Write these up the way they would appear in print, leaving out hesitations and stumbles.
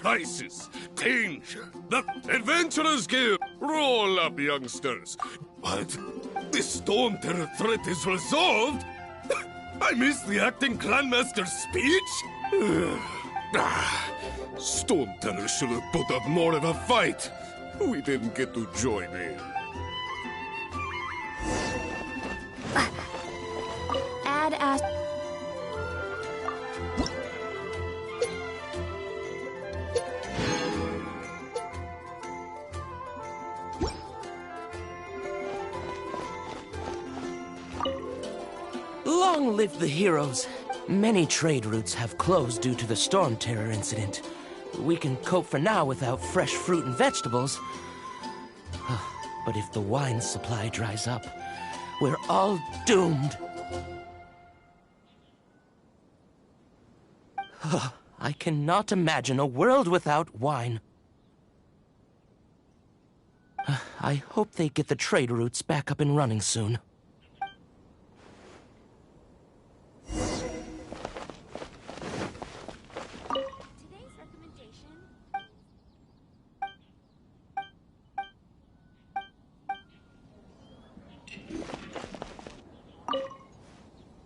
crisis, danger, the Adventurers Guild. Roll up, youngsters. What? The Storm Terror threat is resolved? I missed the acting Clanmaster's speech? Storm Terror should have put up more of a fight. We didn't get to join in. Long live the heroes. Many trade routes have closed due to the Storm Terror incident. We can cope for now without fresh fruit and vegetables. But if the wine supply dries up, we're all doomed. I cannot imagine a world without wine. I hope they get the trade routes back up and running soon.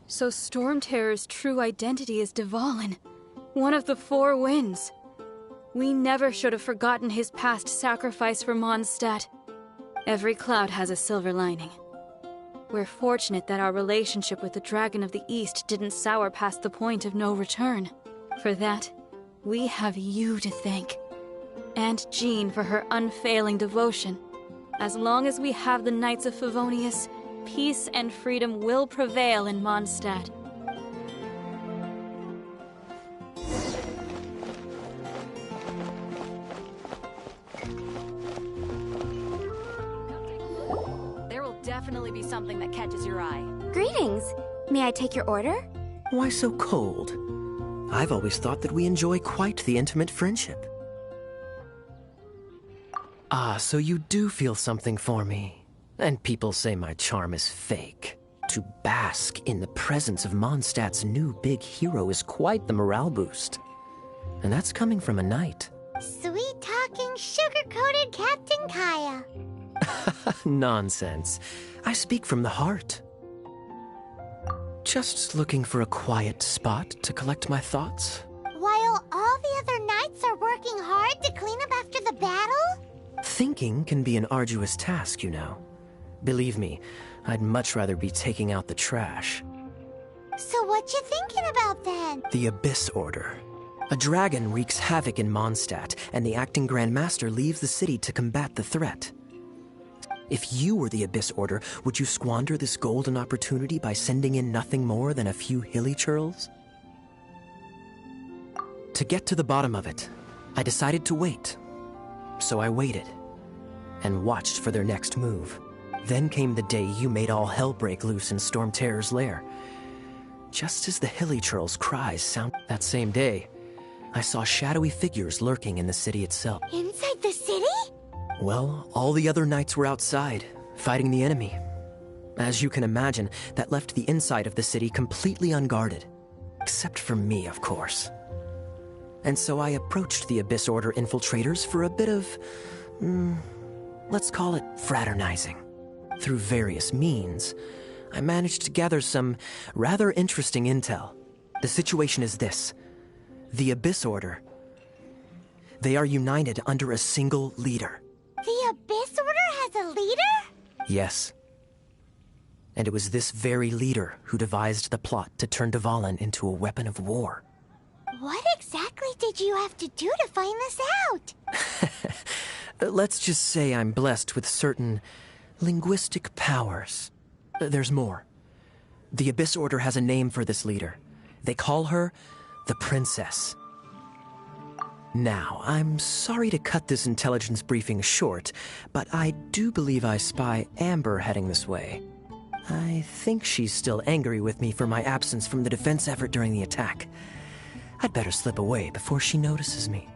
So Storm Terror's true identity is Dvalin, one of the Four Winds. We never should have forgotten his past sacrifice for Mondstadt. Every cloud has a silver lining. We're fortunate that our relationship with the Dragon of the East didn't sour past the point of no return. For that, we have you to thank. And Jean for her unfailing devotion. As long as we have the Knights of Favonius, peace and freedom will prevail in Mondstadt. There will definitely be something that catches your eye. Greetings. May I take your order? Why so cold? I've always thought that we enjoy quite the intimate friendship. Ah, so you do feel something for me. And people say my charm is fake. To bask in the presence of Mondstadt's new big hero is quite the morale boost. And that's coming from a knight. Sweet-talking, sugar-coated Captain Kaya. Nonsense. I speak from the heart. Just looking for a quiet spot to collect my thoughts. While all the other knights are working hard to clean up after the battle? Thinking can be an arduous task, you know. Believe me, I'd much rather be taking out the trash. So what you thinking about then? The Abyss Order. A dragon wreaks havoc in Mondstadt, and the acting Grand Master leaves the city to combat the threat. If you were the Abyss Order, would you squander this golden opportunity by sending in nothing more than a few hilly churls? To get to the bottom of it, I decided to wait. So I waited, and watched for their next move. Then came the day you made all hell break loose in Storm Terror's lair. Just as the hilly churl's cries sound that same day, I saw shadowy figures lurking in the city itself. Inside the city? Well, all the other knights were outside, fighting the enemy. As you can imagine, that left the inside of the city completely unguarded. Except for me, of course. And so I approached the Abyss Order infiltrators for a bit of, let's call it fraternizing. Through various means, I managed to gather some rather interesting intel. The situation is this. The Abyss Order. They are united under a single leader. The Abyss Order has a leader? Yes. And it was this very leader who devised the plot to turn Dvalin into a weapon of war. What exactly did you have to do to find this out? Let's just say I'm blessed with certain linguistic powers. There's more. The Abyss Order has a name for this leader. They call her the Princess. Now, I'm sorry to cut this intelligence briefing short, but I do believe I spy Amber heading this way. I think she's still angry with me for my absence from the defense effort during the attack. I'd better slip away before she notices me.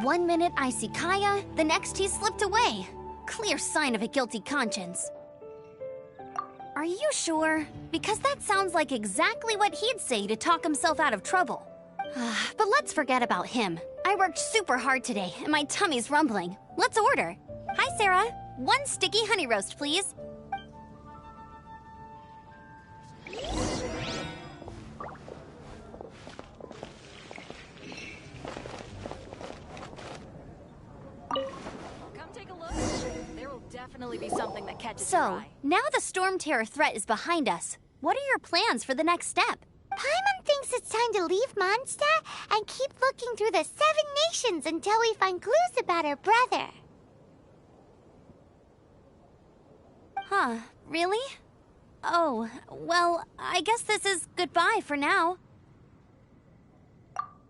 One minute I see Kaya, the next he's slipped away. Clear sign of a guilty conscience. Are you sure? Because that sounds like exactly what he'd say to talk himself out of trouble. But let's forget about him. I worked super hard today, and my tummy's rumbling. Let's order. Hi, Sarah. 1 sticky honey roast, please. Come take a look. There will definitely be something that catches your So, eye. now the Storm Terror threat is behind us. What are your plans for the next step? Paimon thinks it's time to leave Mondstadt and keep looking through the 7 nations until we find clues about her brother. Huh, really? Oh, well, I guess this is goodbye for now.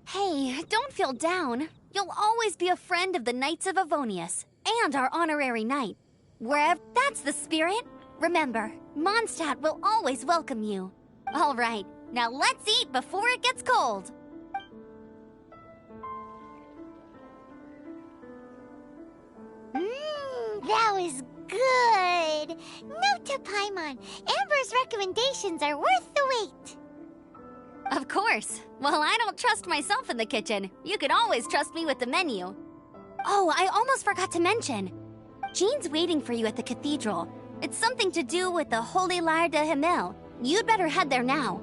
Hey, don't feel down. You'll always be a friend of the Knights of Avonius, and our honorary knight. Wherever that's the spirit, remember, Mondstadt will always welcome you. All right, now let's eat before it gets cold. That was good. Note to Paimon, Amber's recommendations are worth the wait. Of course. Well, I don't trust myself in the kitchen. You can always trust me with the menu. Oh, I almost forgot to mention. Jean's waiting for you at the cathedral. It's something to do with the Holy Lyre de Himmel. You'd better head there now.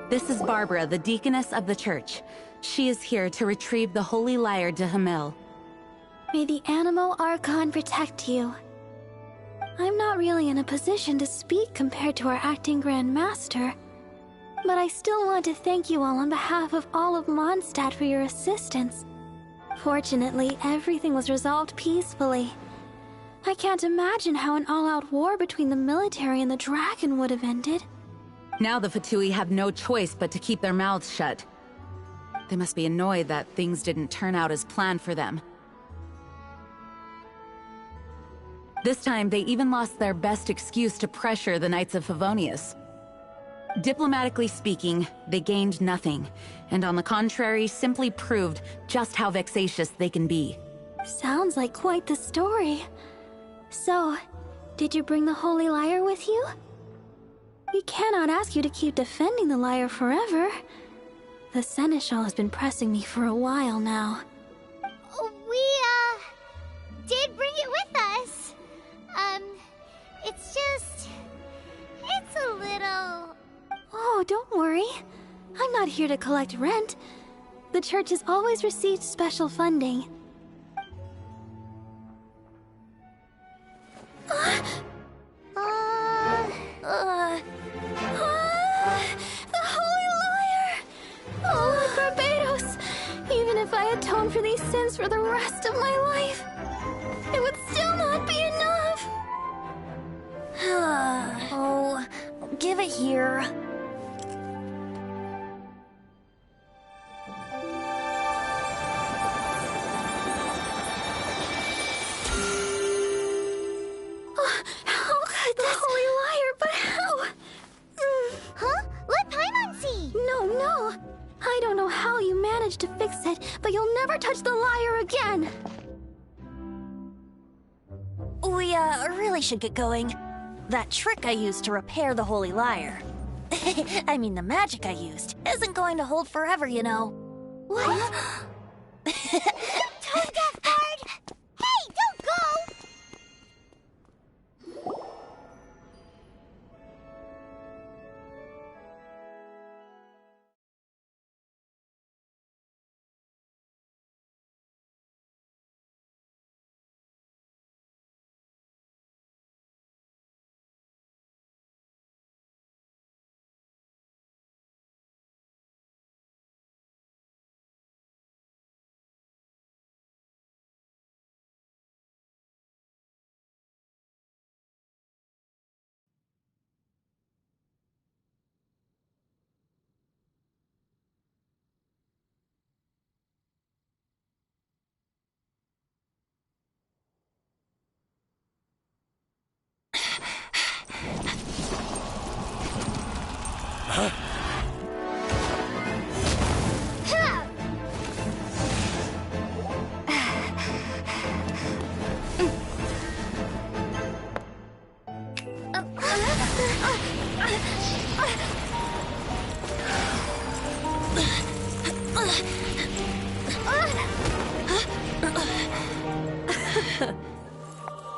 This is Barbara, the deaconess of the church. She is here to retrieve the Holy Lyre de Himmel. May the Animo Archon protect you. I'm not really in a position to speak compared to our acting Grand Master, but I still want to thank you all on behalf of all of Mondstadt for your assistance. Fortunately, everything was resolved peacefully. I can't imagine how an all-out war between the military and the dragon would have ended. Now the Fatui have no choice but to keep their mouths shut. They must be annoyed that things didn't turn out as planned for them. This time, they even lost their best excuse to pressure the Knights of Favonius. Diplomatically speaking, they gained nothing, and on the contrary, simply proved just how vexatious they can be. Sounds like quite the story. So, did you bring the Holy Lyre with you? We cannot ask you to keep defending the lyre forever. The Seneschal has been pressing me for a while now. We, did bring it with us. It's a little... Oh, don't worry. I'm not here to collect rent. The church has always received special funding. The Holy Lyre! Oh, Barbados! Even if I atone for these sins for the rest of my life, it would still not be enough! give it here. How could the Holy Liar, but how? Huh? Let Paimon see! No. I don't know how you managed to fix it, but you'll never touch the lyre again. We, really should get going. That trick I used to repair the Holy Liar. I mean, the magic I used isn't going to hold forever, you know. What? Tone deaf bard! Hey, don't go!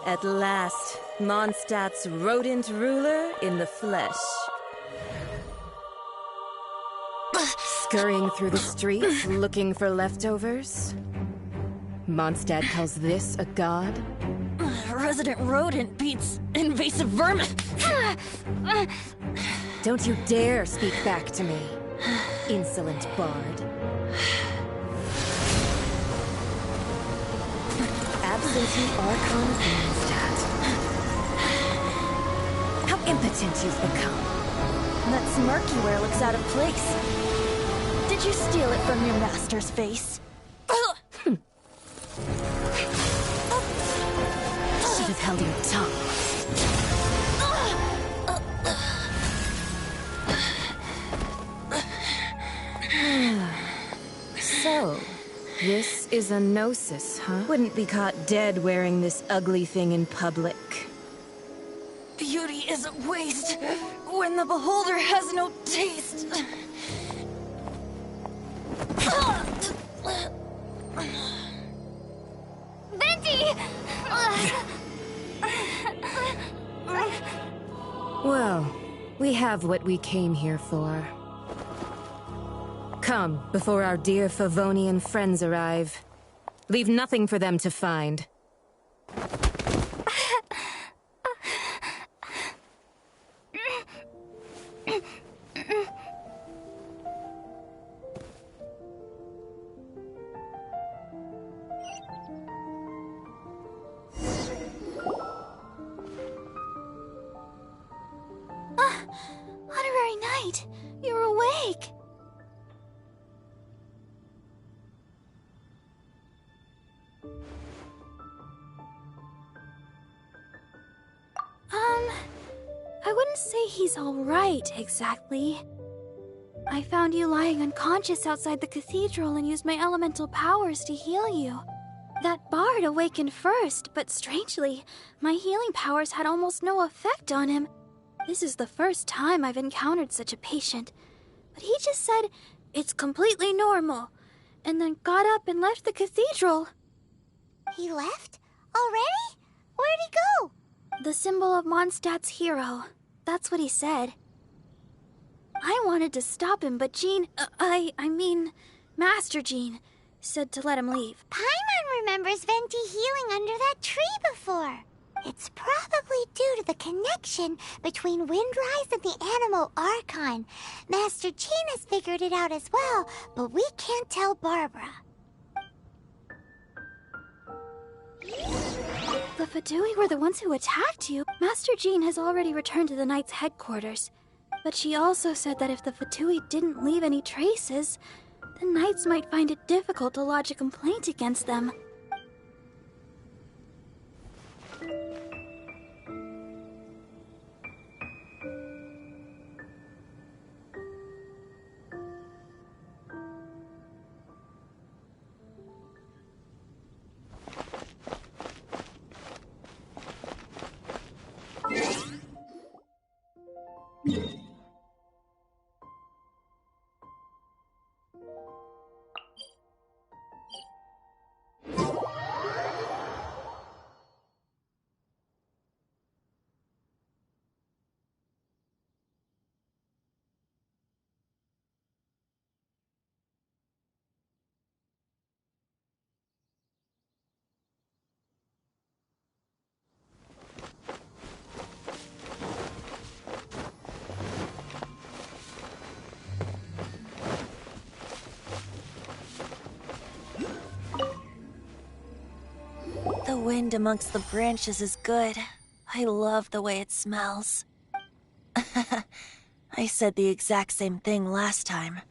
At last, Mondstadt's rodent ruler in the flesh. Scurrying through the streets looking for leftovers? Mondstadt calls this a god? Resident rodent beats invasive vermin. Don't you dare speak back to me, insolent bard. Absentee Archon of Mondstadt. How impotent you've become. That smirk you wear looks out of place. Did you steal it from your master's face? Should have held your tongue. So, this is a gnosis, huh? Wouldn't be caught dead wearing this ugly thing in public. Beauty isn't waste when the beholder has no taste. Venti! Well, we have what we came here for. Come, before our dear Favonian friends arrive. Leave nothing for them to find. Honorary Knight, you're awake. I wouldn't say he's all right, exactly. I found you lying unconscious outside the cathedral and used my elemental powers to heal you. That bard awakened first, but strangely, my healing powers had almost no effect on him. This is the first time I've encountered such a patient. But he just said, it's completely normal, and then got up and left the cathedral. He left? Already? Where'd he go? The symbol of Mondstadt's hero. That's what he said. I wanted to stop him, but Jean, I mean, Master Jean, said to let him leave. Paimon remembers Venti healing under that tree before. It's probably due to the connection between Windrise and the Animal Archon. Master Jean has figured it out as well, but we can't tell Barbara. The Fadui were the ones who attacked you. Master Jean has already returned to the Knight's headquarters. But she also said that if the Fatui didn't leave any traces, the Knights might find it difficult to lodge a complaint against them. The wind amongst the branches is good. I love the way it smells. I said the exact same thing last time.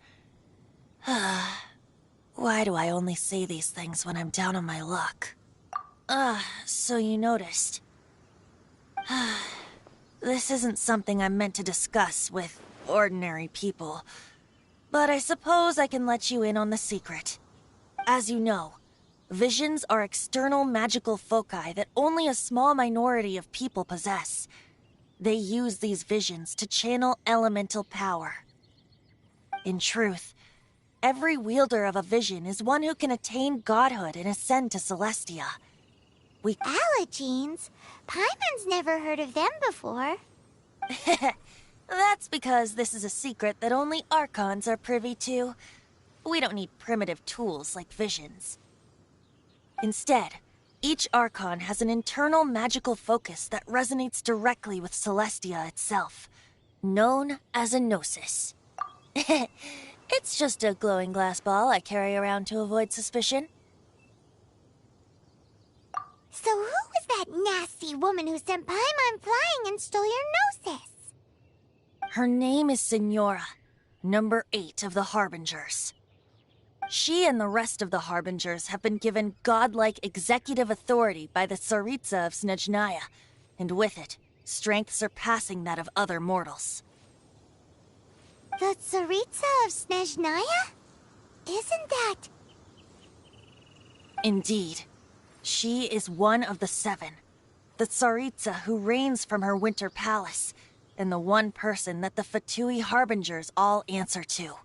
Why do I only say these things when I'm down on my luck? So you noticed. This isn't something I'm meant to discuss with ordinary people, but I suppose I can let you in on the secret. As you know, visions are external magical foci that only a small minority of people possess. They use these visions to channel elemental power. In truth, every wielder of a vision is one who can attain godhood and ascend to Celestia. Allergenes? Paimon's never heard of them before. That's because this is a secret that only Archons are privy to. We don't need primitive tools like visions. Instead, each Archon has an internal magical focus that resonates directly with Celestia itself, known as a gnosis. It's just a glowing glass ball I carry around to avoid suspicion. So who was that nasty woman who sent Paimon flying and stole your gnosis? Her name is Signora, number 8 of the Harbingers. She and the rest of the Harbingers have been given godlike executive authority by the Tsaritsa of Snezhnaya, and with it, strength surpassing that of other mortals. The Tsaritsa of Snezhnaya? Isn't that... Indeed. She is one of the 7, the Tsaritsa who reigns from her winter palace, and the one person that the Fatui Harbingers all answer to.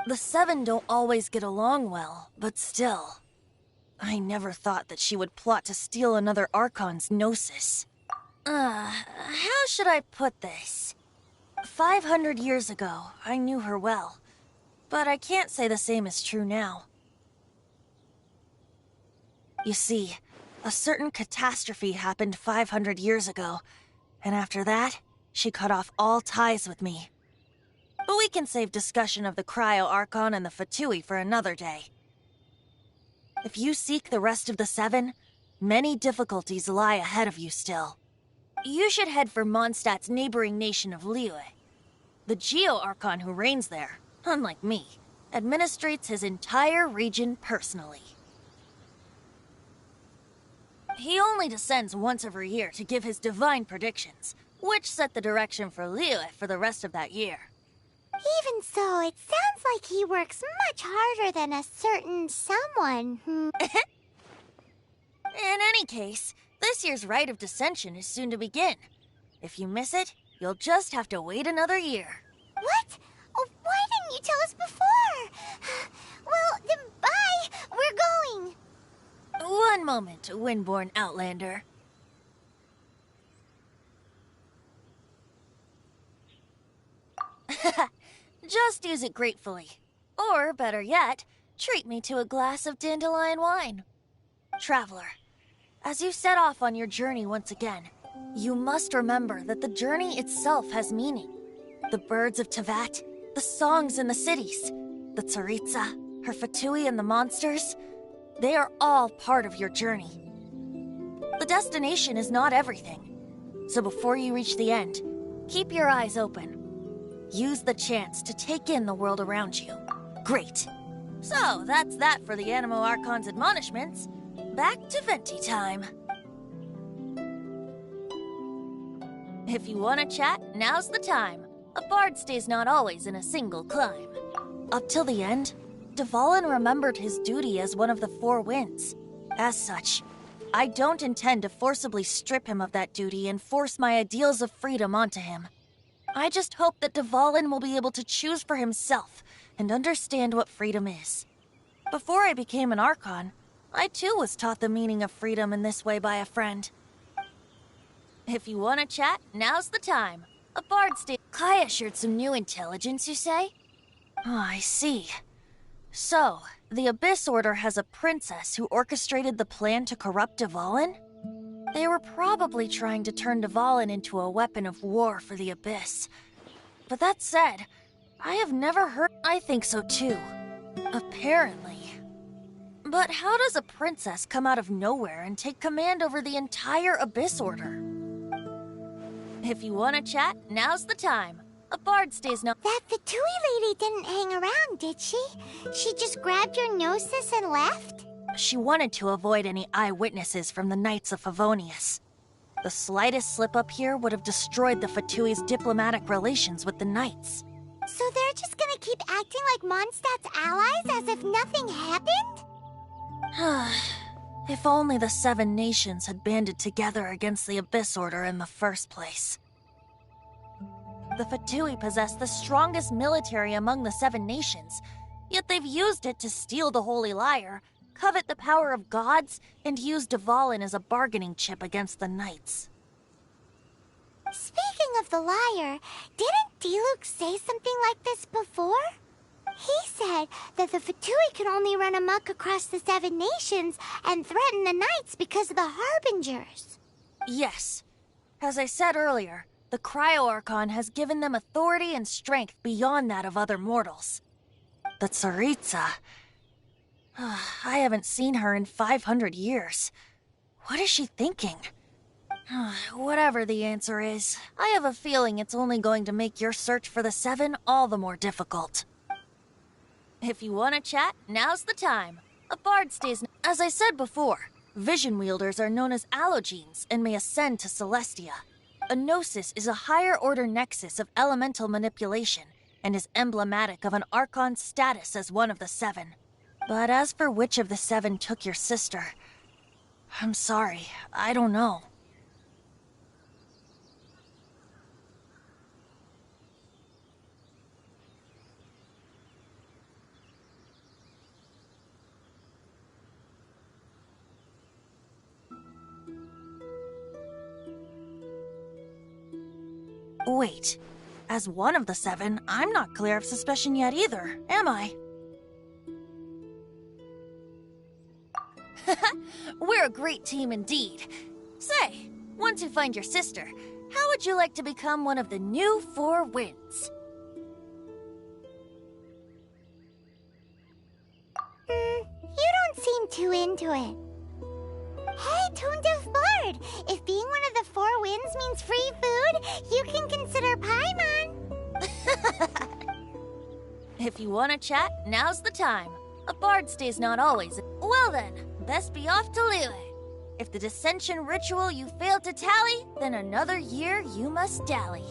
The 7 don't always get along well, but still. I never thought that she would plot to steal another Archon's gnosis. How should I put this? 500 years ago, I knew her well, but I can't say the same is true now. You see, a certain catastrophe happened 500 years ago, and after that, she cut off all ties with me. But we can save discussion of the Cryo-Archon and the Fatui for another day. If you seek the rest of the 7, many difficulties lie ahead of you still. You should head for Mondstadt's neighboring nation of Liyue. The Geo-Archon who reigns there, unlike me, administrates his entire region personally. He only descends once every year to give his divine predictions, which set the direction for Liyue for the rest of that year. Even so, it sounds like he works much harder than a certain someone. In any case, this year's Rite of Descension is soon to begin. If you miss it, you'll just have to wait another year. What? Oh, why didn't you tell us before? Well, then bye! We're going! One moment, Windborn Outlander. Just use it gratefully. Or, better yet, treat me to a glass of dandelion wine. Traveler, as you set off on your journey once again, you must remember that the journey itself has meaning. The birds of Tevat, the songs in the cities, the Tsaritsa, her Fatui and the monsters, they are all part of your journey. The destination is not everything. So before you reach the end, keep your eyes open. use the chance to take in the world around you. Great. So, that's that for the Animo Archon's admonishments. Back to Venti time. If you want to chat, now's the time. A bard stays not always in a single climb. Up till the end, Dvalin remembered his duty as one of the Four Winds. As such, I don't intend to forcibly strip him of that duty and force my ideals of freedom onto him. I just hope that Dvalin will be able to choose for himself and understand what freedom is. Before I became an Archon, I too was taught the meaning of freedom in this way by a friend. If you want to chat, now's the time. A bard Kaya shared some new intelligence, you say? Oh, I see. So, the Abyss Order has a princess who orchestrated the plan to corrupt Dvalin? They were probably trying to turn Dvalin into a weapon of war for the Abyss. But that said, I have never heard... I think so too. Apparently. But how does a princess come out of nowhere and take command over the entire Abyss Order? If you want to chat, now's the time. A bard stays no- That Fatui lady didn't hang around, did she? She just grabbed your gnosis and left? She wanted to avoid any eyewitnesses from the Knights of Favonius. The slightest slip-up here would have destroyed the Fatui's diplomatic relations with the Knights. So they're just gonna keep acting like Mondstadt's allies as if nothing happened? If only the Seven Nations had banded together against the Abyss Order in the first place. The Fatui possess the strongest military among the Seven Nations, yet they've used it to steal the Holy Lyre, covet the power of gods, and use Dvalin as a bargaining chip against the Knights. Speaking of the lyre, didn't Diluc say something like this before? He said that the Fatui can only run amok across the Seven Nations and threaten the Knights because of the Harbingers. Yes. As I said earlier, the Cryo-Archon has given them authority and strength beyond that of other mortals. The Tsaritsa... I haven't seen her in 500 years. What is she thinking? Whatever the answer is, I have a feeling it's only going to make your search for the Seven all the more difficult. If you want to chat, now's the time. A bard stays... As I said before, vision wielders are known as allogenes and may ascend to Celestia. A gnosis is a higher-order nexus of elemental manipulation and is emblematic of an Archon's status as one of the Seven. But as for which of the Seven took your sister, I'm sorry, I don't know. Wait, as one of the Seven, I'm not clear of suspicion yet either, am I? We're a great team indeed. Say, once you find your sister, how would you like to become one of the new Four Winds? You don't seem too into it. Hey, Toondiff Bard! If being one of the Four Winds means free food, you can consider Paimon. If you want to chat, now's the time. A bard stays not always... Well then, best be off to Liyue. If the dissension ritual you failed to tally, then another year you must dally.